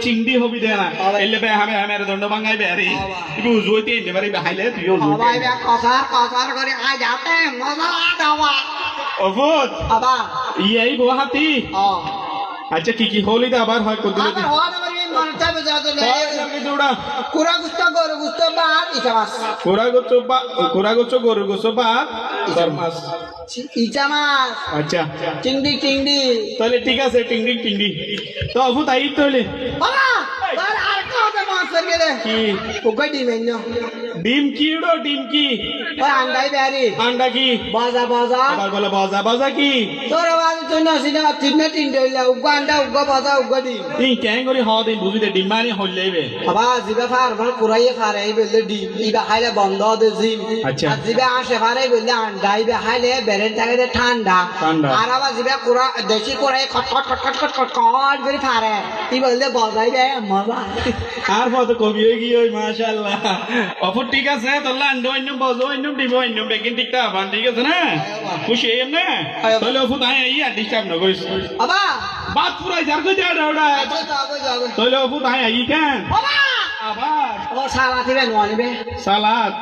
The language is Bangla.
চিংড়ি হবি দে না এলে বে হামে হামে দণ্ড ভাঙাই বেরি বুঝুইতে এবারে হাইলে তুইও সবাই বে কথার করে আই যাতে মজা দাওয়া অবুত আবা এই গুয়াহাটি আচ্ছা কি হলি দে আবার হয় কত আবার হওয়া আমার এই মনটা বেজাতে কি দৌড়া কুরা গুস্তা গরু গুস্তা বাদ ইচামাস কুরা গুচ্ছ গরু গুচ্ছ বা মাছ ইচামাস আচ্ছা চিংড়ি তাহলে ঠিক আছে টিংডি তো অবু তাই তাহলে বাবা আর আর কথা মাছ গেলে কি ওকে ডিমেন ডিম কি উড়ো ডিম কি ওই আন্ডাই বেরি আন্ডা কি বাজা আবার বলে বাজা কি তোর বাজা তুই না সিনা তিনটে হইলা উগ্গা আন্ডা উগ্গা বাজা উগ্গা ডিম তুই কেন করে হ দিন বুঝি দে ডিম মানি হইলেবে বাবা জিবা ফার মানে কুরাইয়ে ফার এই বললে ডিম ইবা খাইলে বন্ধ দে জিম আচ্ছা আর জিবা আসে ফারে বললে আন্ডা ইবা খাইলে বেরেন থাকে ঠান্ডা আর আবার জিবা কুরা দেশি কুরাই খট করে ফারে ই বললে বজাইবে মজা আর কত কবি হয়ে গিয়ে ওই মাশাআল্লাহ অপর ঠিক আছে তাহলে আন্ডা অন্য বজো অন্য ডিম অন্য বেকিং ঠিকটা বান ঠিক আছে না খুশি হইম না তাহলে অপর তাই এই আর ডিস্টার্ব না করিস বাবা বাত পুরাই যার কই দেড় ওড়া যাবে তাহলে অপর তাই এই কেন বাবা আবার ও সালাত দিবে নোয়ানিবে সালাদ